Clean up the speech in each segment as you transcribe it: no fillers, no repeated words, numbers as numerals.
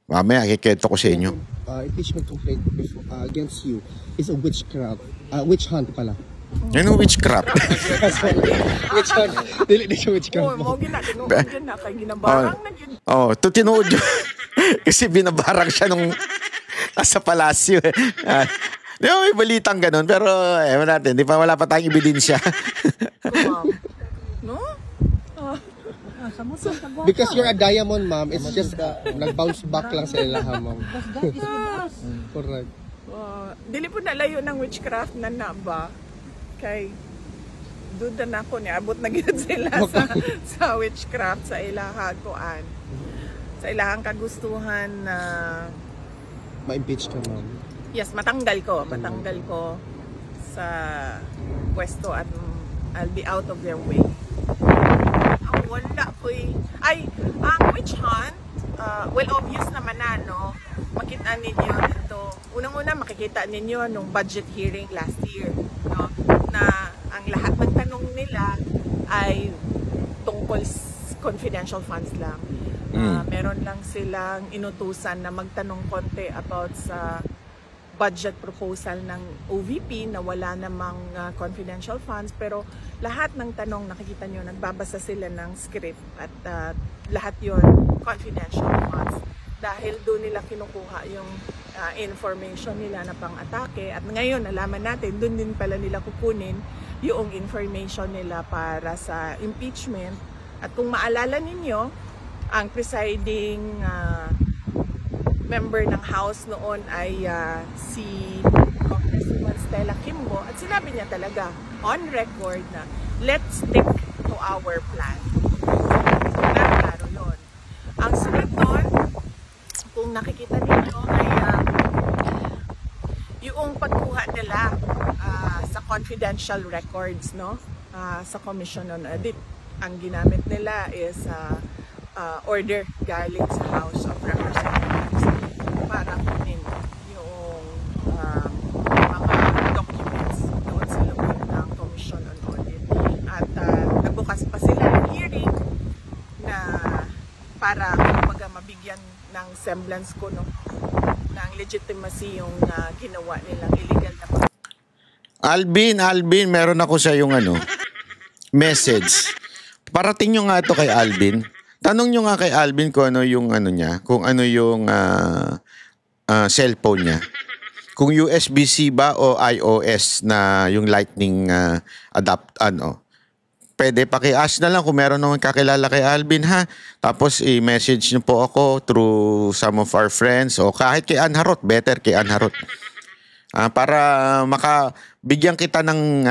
Mamaya, kikwento ko sa inyo. Impeachment complaint against you is a witchcraft. Witch hunt pala. Ano witchcraft? Witch hunt. Dili siya witchcraft. Mo ginatinuod na kay ginabarang na yun. To tinuod yun. Kasi binabarang siya nung nasa palasyo. Di ba may balitang ganun? Pero ewan natin, wala pa tayong ebidensya. No? Because you're a diamond, ma'am. It's just nag-bounce back lang sa ilaha, ma'am. Correct. Dili po nalayo ng witchcraft na ba? Kay duda na ako ni abot na gid sila sa witchcraft sa ilahang kuan. Sa ilahang kagustuhan na Ma-impeach ka, ma'am. yes, matanggal ko sa pwesto at I'll be out of their way. Wala ko ay ang witch hunt, well obvious naman na no, makita ninyo ito. Unang-una makikita ninyo nung budget hearing last year, no, na ang lahat ng tanong nila ay tungkol confidential funds lang. Meron lang silang inutusan na magtanong konti about sa budget proposal ng OVP na wala namang confidential funds, pero lahat ng tanong nakikita nyo, nagbabasa sila ng script at lahat yon confidential funds dahil doon nila kinukuha yung information nila na pang-atake at ngayon nalaman natin doon din pala nila kukunin yung information nila para sa impeachment. At kung maalala ninyo, ang presiding member ng House noon ay si Congresswoman Stella Kimbo at sinabi niya talaga on record na let's stick to our plan. Klaro yun. Ang sunod doon, kung nakikita ninyo ay yung pagkuha nila sa confidential records, no, sa Commission on Audit. Ang ginamit nila is order galing sa House of Representatives para kunin yung mga documents doon sa loob ng Commission on Audit. At nagbukas pa sila ng hearing na para mabigyan ng semblance ko ng legitimacy yung ginawa nilang illegal na Alvin, meron ako sa yung message. Parating nyo nga ito kay Alvin. Tanong nyo nga kay Alvin kung ano yung niya, kung ano yung cellphone niya. Kung USB-C ba o iOS na yung lightning pwede paki-ask na lang kung meron naman kakilala kay Alvin, ha. Tapos i-message nyo po ako through some of our friends o kahit kay Ann Harot, better kay Ann Harot. Para makabigyan kita ng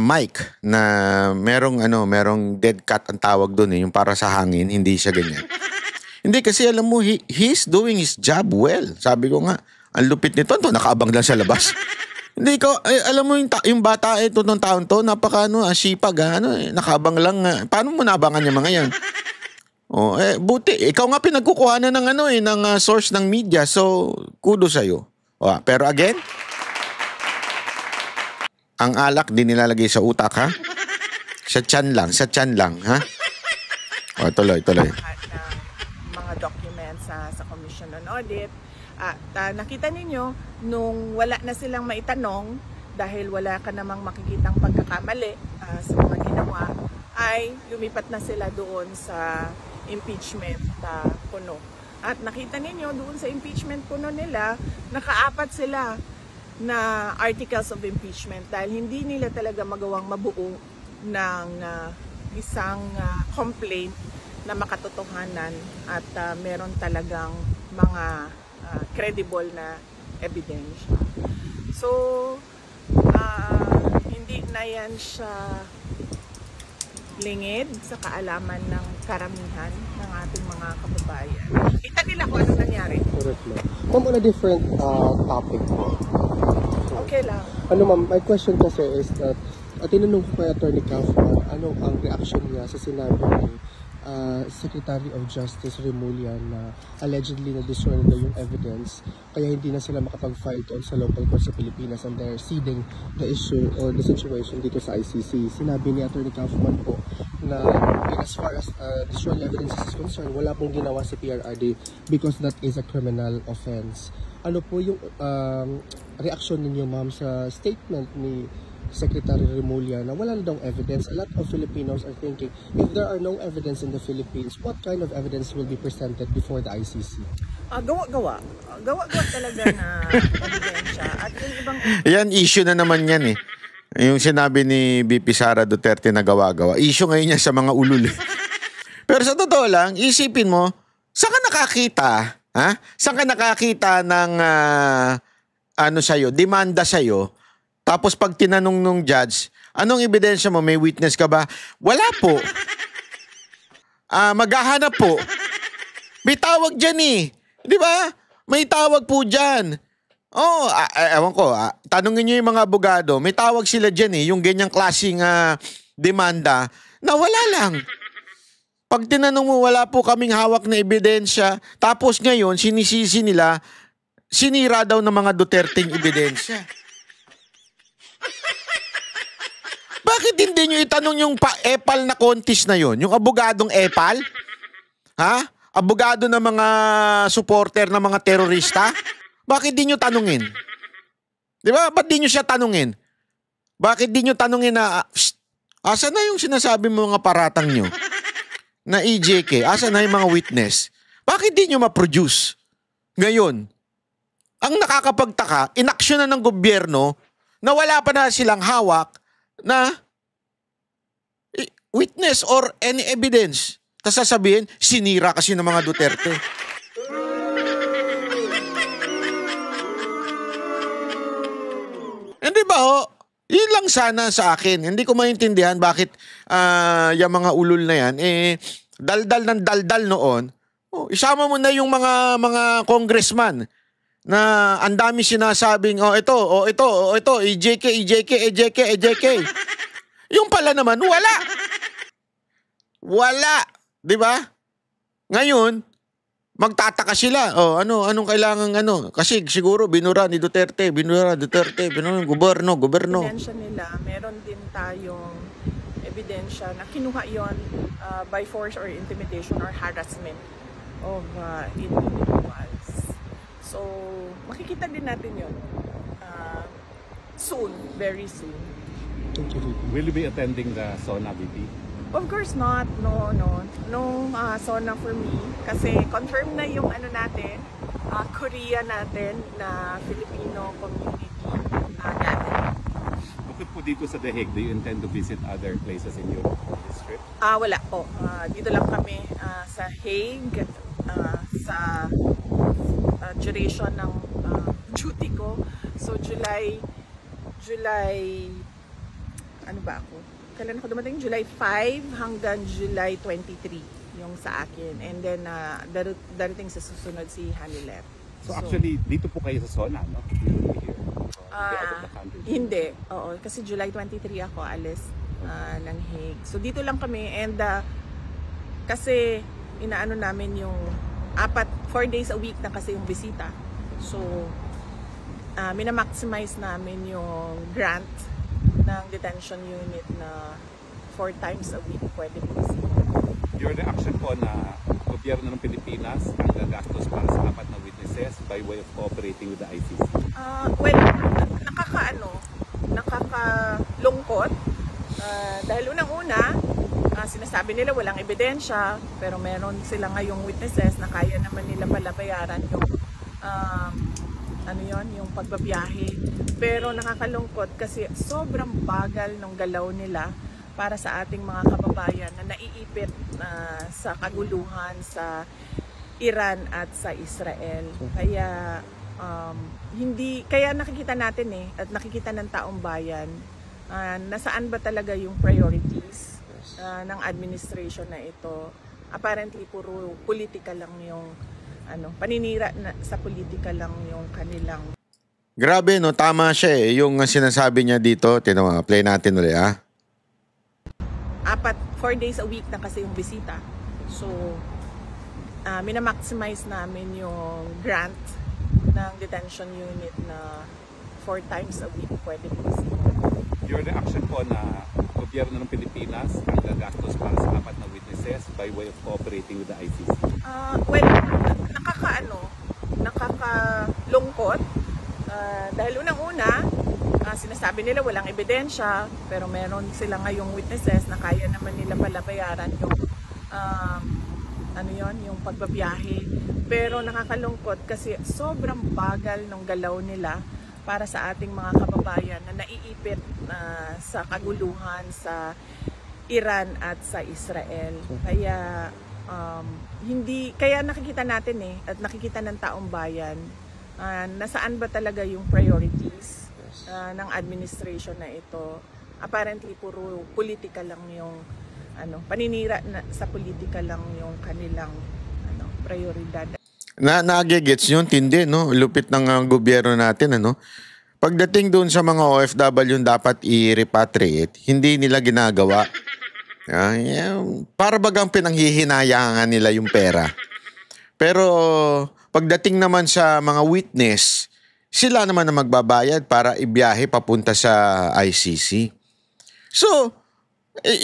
mic na merong dead cat ang tawag doon, yung para sa hangin, hindi siya ganyan. Hindi kasi alam mo, he's doing his job well. Sabi ko nga, ang lupit nito, nakaabang lang sa labas. Hindi ko, alam mo yung bata ito nung taon to, napaka sipag, nakaabang lang. Paano mo naabangan yung mga yan? Buti, ikaw nga pinagkukuhanan ng ng source ng media, so kudos sa'yo. Pero again, ang alak di nilalagay sa utak, ha? Sa tiyan lang, ha? Tuloy. Mga documents sa Commission on Audit. At nakita ninyo, nung wala na silang maitanong, dahil wala ka namang makikitang pagkakamali sa mga ginawa, ay lumipat na sila doon sa impeachment puno. At nakita ninyo doon sa impeachment puno nila, nakaapat sila na articles of impeachment dahil hindi nila talaga magawang mabuo ng isang complaint na makatotohanan at meron talagang mga credible na evidence. So, hindi na yan siya lingid sa kaalaman ng karamihan ng ating mga kababayan. Kita nila kung ano nangyari. Correct, ma'am. Ma'am, on a different topic po. Okay lang. Ma'am, my question kasi is that tinanong ko kay Attorney Kaufman, ano ang reaction niya sa sinabi ni Secretary of Justice Remulla na allegedly na-destroy na daw yung evidence, kaya hindi na sila makapag-file doon sa local court sa Pilipinas, and they're ceding the issue or the situation dito sa ICC. Sinabi ni Attorney Kaufman po na as far as destroying evidence is concerned, wala pong ginawa si PRRD because that is a criminal offense. Ano po yung reaction ninyo, ma'am, sa statement ni Secretary Remulla na wala na daw evidence? A lot of Filipinos are thinking, if there are no evidence in the Philippines, what kind of evidence will be presented before the ICC? Gawa-gawa talaga na ebidensya. At yung ibang Yan, issue na naman yan eh. Yung sinabi ni BP Sara Duterte na gawa-gawa. Issue ngayon yan sa mga ulul. Pero sa totoo lang, isipin mo, saan ka nakakita? Ha? Saan ka nakakita ng demanda sa'yo? Tapos pag tinanong nung judge, anong ebidensya mo? May witness ka ba? Wala po. Maghahanap po. May tawag dyan eh. Di ba? May tawag po dyan. Oh, ewan ko. Tanungin nyo yung mga abogado. May tawag sila dyan eh. Yung ganyang klaseng demanda na wala lang. Pag tinanong mo, wala po kaming hawak na ebidensya. Tapos ngayon, sinisisi nila, sinira daw ng mga Duterteng ebidensya. Bakit hindi nyo itanong yung EPAL na contest na yon? Yung abogadong EPAL? Ha? Abogado ng mga supporter ng mga terorista? Bakit di nyo tanungin? Di ba? Ba't di nyo siya tanungin? Bakit di nyo tanungin na, asa na yung sinasabi mo mga paratang nyo? Na EJK, asa na yung mga witness? Bakit di nyo ma-produce? Ngayon, ang nakakapagtaka, inaksyonan ng gobyerno na wala pa na silang hawak na witness or any evidence. Tapos sasabihin, sinira kasi ng mga Duterte. Hindi ba ho? Yun lang sana sa akin. Hindi ko maintindihan bakit yung mga ulul na yan, daldal ng daldal noon. Isama mo na yung mga congressman na ang dami sinasabing, ito, EJK. Yung pala naman, wala. Wala. Di ba? Ngayon, magtataka sila. Anong kailangan Kasi siguro, binura Duterte, gobyerno. ebidensya nila, meron din tayong ebidensya na kinuha yon by force or intimidation or harassment of individuals. So, makikita din natin yun soon, very soon. Will you be attending the SONA, VP? Of course not. No SONA for me. Kasi confirm na yung natin, Korea natin na Filipino community natin. Bukod po dito sa The Hague, do you intend to visit other places in your district? Wala po. Dito lang kami sa Hague, sa duration ng duty ko. So July ano ba ako? Kailan ako dumating? July 5 hanggang July 23 yung sa akin. And then darating sa susunod si Hanilet. So actually, dito po kayo sa SONA, no? You will be here. Out of the country. Hindi. Oo, kasi July 23 ako alis ng Hague. So dito lang kami and kasi inaano namin yung 4 days a week na kasi yung bisita. So minamaximize namin yung grant ng detention unit na 4 times a week pwede bisita. Your reaction po na gobyerno ng Pilipinas ang gagastos para sa 4 na witnesses by way of cooperating with the ICC? Well, nakakalungkot. Dahil unang-una, sinasabi nila walang ebidensya, pero meron sila ngayong witnesses na kaya naman nila pala bayaran yung pagbabiyahe. Pero nakakalungkot kasi sobrang bagal ng galaw nila para sa ating mga kababayan na naiipit sa kaguluhan sa Iran at sa Israel. Kaya kaya nakikita natin at nakikita ng taong bayan nasaan ba talaga yung priorities ng administration na ito. Apparently puro politika lang yung paninira sa politika lang yung kanilang. Grabe, no? Tama siya eh. Yung sinasabi niya dito, play natin ulit, 4 days a week na kasi yung bisita. So, minamaximize namin yung grant ng detention unit na 4 times a week pwede po. Your reaction po na gobyerno ng Pilipinas ang gagastos para sa apat na witnesses by way of cooperating with the ICC? Well, nakakalungkot. Dahil unang-una, sinasabi nila walang ebidensya, pero meron sila ngayong witnesses na kaya naman nila pala bayaran yung pagbabiyahe. Pero nakakalungkot kasi sobrang bagal ng galaw nila para sa ating mga kababayan na naiipit sa kaguluhan sa Iran at sa Israel. Kaya kaya nakikita natin at nakikita ng taong bayan nasaan ba talaga yung priorities ng administration na ito. Apparently puro politika lang yung paninira sa politika lang yung kanilang prioridad. Nagigets yun, tindi, no? Lupit ng gobyerno natin, ano? Pagdating doon sa mga OFW dapat i-repatriate, hindi nila ginagawa. Para bagang pinanghihinayangan nila yung pera. Pero pagdating naman sa mga witness, sila naman na magbabayad para ibiyahe papunta sa ICC. So,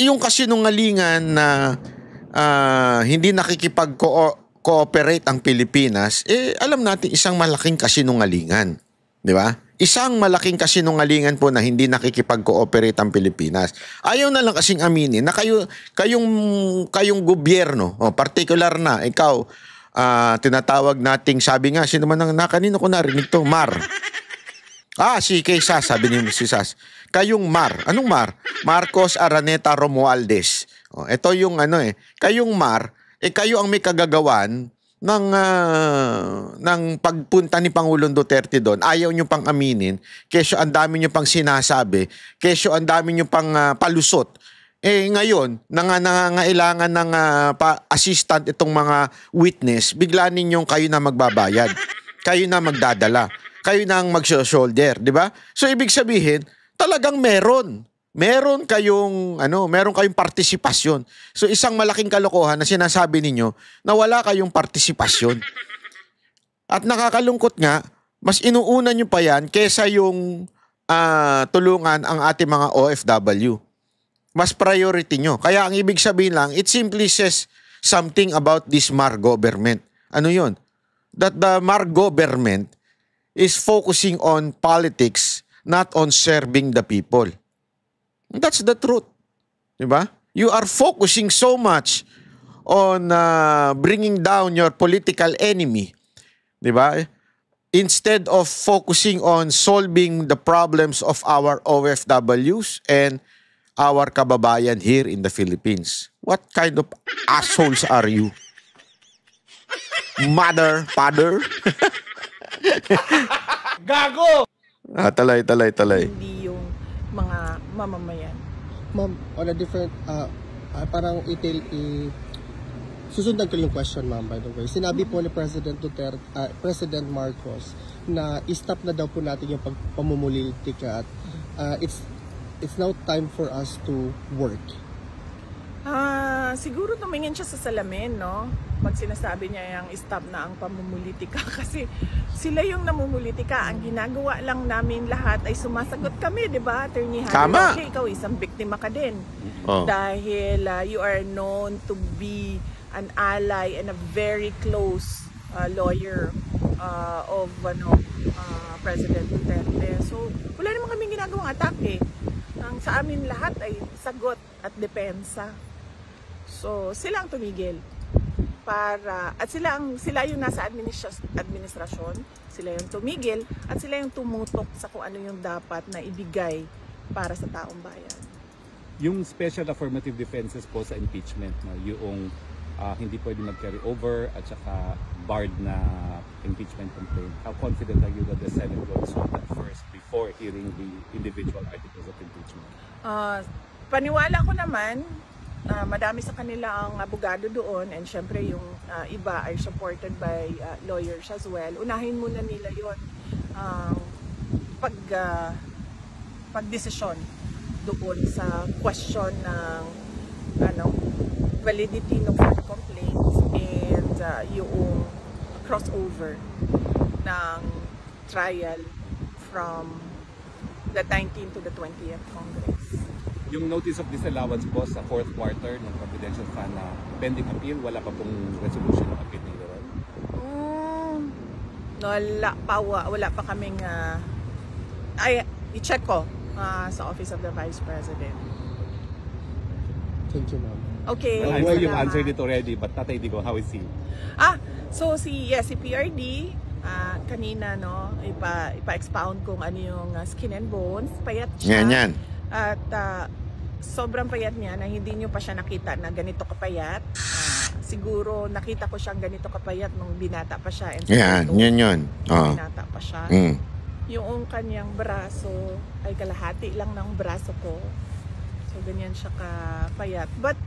yung kasinungalingan na hindi nakikipag-cooperate ang Pilipinas, alam natin isang malaking kasinungalingan. Di ba? Isang malaking kasinungalingan po na hindi nakikipag-cooperate ang Pilipinas. Ayaw na lang kasing aminin na kayong gobyerno, particular na, ikaw, tinatawag nating, sabi nga, sino man kanino ko narinig to? Mar. Si kay Sas, sabi ni si Sas. Kayong Mar. Anong Mar? Marcos Araneta Romualdez. Ito yung kayong Mar, kayo ang may kagagawan ng pagpunta ni Pangulong Duterte doon. Ayaw nyo pang aminin, kesyo ang dami nyo pang sinasabi, kesyo ang dami nyo pang palusot. Ngayon, nangangailangan ng assistant itong mga witness, bigla ninyong kayo na magbabayad, kayo na magdadala, kayo na ang mag-shoulder, di ba? So, ibig sabihin, talagang meron kayong partisipasyon. So isang malaking kalokohan na sinasabi ninyo na wala kayong partisipasyon. At nakakalungkot nga, mas inuuna nyo pa yan kesa yung tulungan ang ating mga OFW. Mas priority nyo. Kaya ang ibig sabihin lang, it simply says something about this Mar government. Ano yun? That the Mar government is focusing on politics, not on serving the people. That's the truth. Diba? You are focusing so much on bringing down your political enemy. Diba? Instead of focusing on solving the problems of our OFWs and our kababayan here in the Philippines. What kind of assholes are you? Mother, father? Gago! Talay. Hindi yung mga mamamayan. Ma'am, on a different, parang susundan ko yung question, ma'am, by the way. Sinabi po ni President President Marcos na i-stop na daw po natin yung pamumulitika at it's now time for us to work. Siguro tumingin siya sa salamin, no? Pag sinasabi niya yung stop na ang pamumulitika kasi sila yung namumulitika. Ang ginagawa lang namin lahat ay sumasagot kami, di ba? Attorney Harry Tama. Roque, ikaw isang biktima ka din. Oh. Dahil you are known to be an ally and a very close lawyer of President Duterte. So, wala naman kaming ginagawang atake. Ang sa amin lahat ay sagot at depensa. So, sila ang tumigil at sila yung nasa administrasyon, sila yung tumigil at sila yung tumutok sa kung ano yung dapat na ibigay para sa taong bayan. Yung special affirmative defenses po sa impeachment, yung hindi pwede mag-carry over at saka barred na impeachment complaint, how confident are you that the Senate will resolve that first before hearing the individual articles of impeachment? Paniwala ko naman, madami sa kanila ang abogado doon and syempre yung iba ay supported by lawyers as well. Unahin muna nila yon pagdesisyon doon sa question ng validity ng fraud complaints and yung crossover ng trial from the 19th to the 20th Congress. Yung notice of disallowance po sa fourth quarter ng confidential fund na pending appeal, wala pa pong resolution ng appeal ni Ron? Wala pa kaming i-check ko sa Office of the Vice President. Thank you, ma'am. Okay. Well, I know you've salamat. answered it already, but Tatay Digo, how is he? So si PRD, kanina no, ipa-expound kung ano yung skin and bones, payat siya. Yan. At sobrang payat niya na hindi niyo pa siya nakita na ganito kapayat. Siguro nakita ko siyang ganito kapayat nung binata pa siya. Yan, yun. Oh. Binata pa siya. Mm. Yung kanyang braso ay kalahati lang ng braso ko. So ganyan siya kapayat. But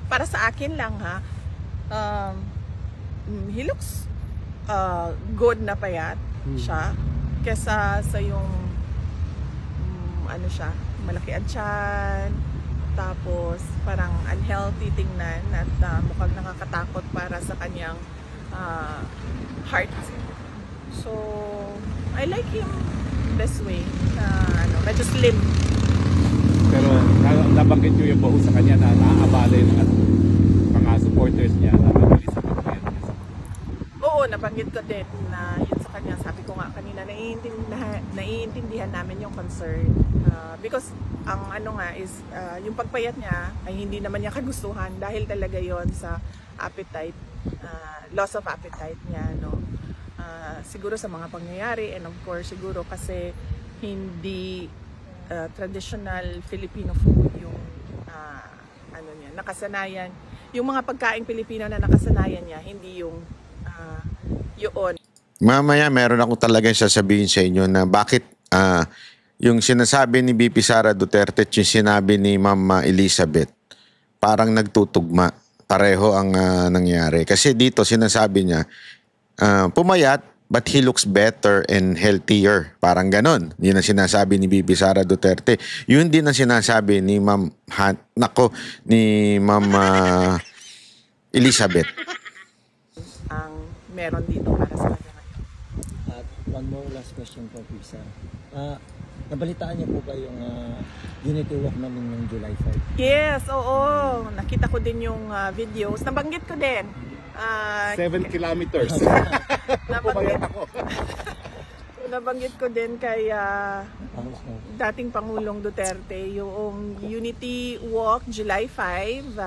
para sa akin lang ha, he looks good na payat siya kesa sa yung ano siya, malaki ang tiyan, tapos parang unhealthy tingnan at mukhang nakakatakot para sa kanyang heart. So I like him this way, medyo slim. Pero nabanggit nyo yung baho sa kanya na naaabala yung mga supporters niya na mabilis sa pagpapayat niya. Oo, nabanggit ko din na yun sa kanya. Sabi ko nga kanina, naiintindihan namin yung concern. Because ang is, yung pagpayat niya ay hindi naman niya kagustuhan dahil talaga yon sa appetite, loss of appetite niya. No? Siguro sa mga pangyayari and of course siguro kasi hindi traditional Filipino food yung niya, nakasanayan. Yung mga pagkaing Pilipino na nakasanayan niya, hindi yung yun. Mamaya meron ako talagang sasabihin sa inyo na bakit yung sinasabi ni VP Sara Duterte at yung sinabi ni Ma'am Elizabeth parang nagtutugma. Pareho ang nangyari. Kasi dito sinasabi niya pumayat but he looks better and healthier. Parang ganon. Yun ang sinasabi ni VP Sara Duterte. Yun din ang sinasabi ni Ma'am Elizabeth. Ang meron dito para sa kanya ngayon. At one more last question po, Pisa. Nabalitaan niyo po ba yung unity walk namin ng July 5? Yes, oo. Nakita ko din yung videos. Nabanggit ko din. 7 kilometers. Nabanggit ko din kay dating Pangulong Duterte yung Unity Walk July 5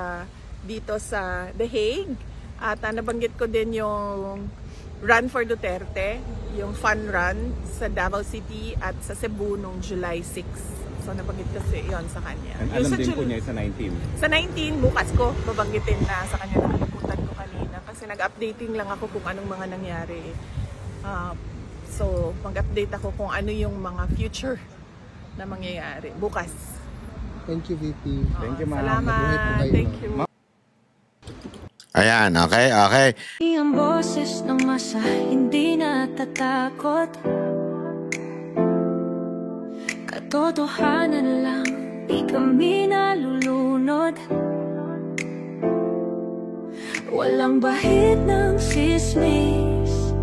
dito sa The Hague. At nabanggit ko din yung Run for Duterte, yung fun run sa Davao City at sa Cebu noong July 6. So nabanggit kasi yon sa kanya. And alam din po niya sa 19. Sa 19, bukas ko babanggitin na sa kanya, nakalimutan ko kanina kasi nag-updating lang ako kung anong mga nangyari. So mag-update ako kung ano yung mga future na mangyayari bukas. Thank you, VP. Thank you, ma'am. Salamat. Mabuhay po kayo, Thank ma'am. you. Ayan, okay. Ang boses ng masa hindi natatakot. Katotohanan lang, di kami nalulunod. Walang bahid ng sismis,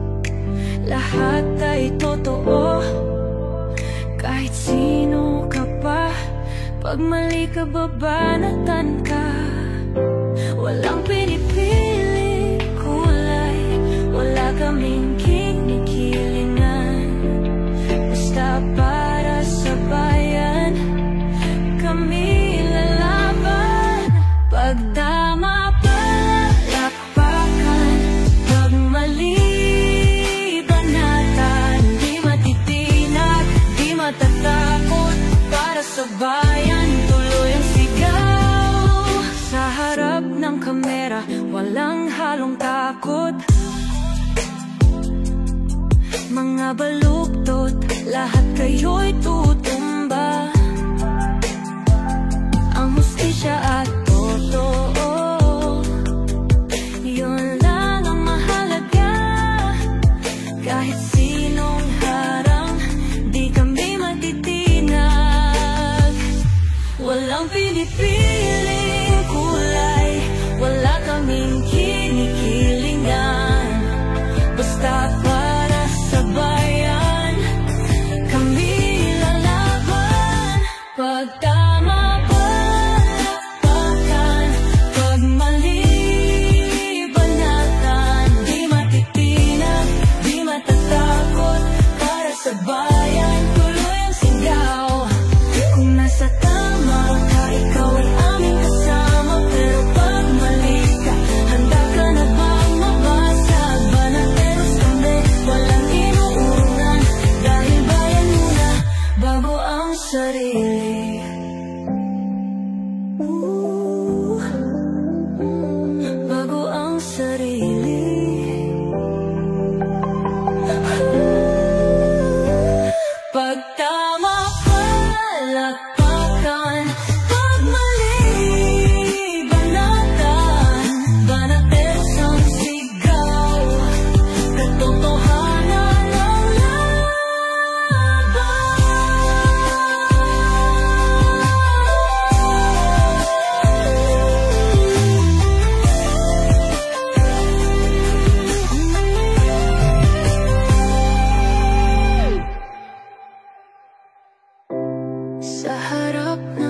lahat ay totoo. Kahit sino ka pa, pag mali ka babanatan ka. Walang pinipili kulay, wala kaming kinikilingan. Basta para sa bayan, kami lalaban. Pagtama palakpakan, pag mali banatan. Di matitinag, di matatakot, para sa bayan tuloy ang sigaw. Sa harap ng kamera, walang halong takot. Mga baluktot, lahat kayo'y tutumba. Ang hustisya at totoo, yun lang ang mahalaga. Kahit sinong harang, di kami matitinag. Walang pinipiling kulay, wala sa harap ng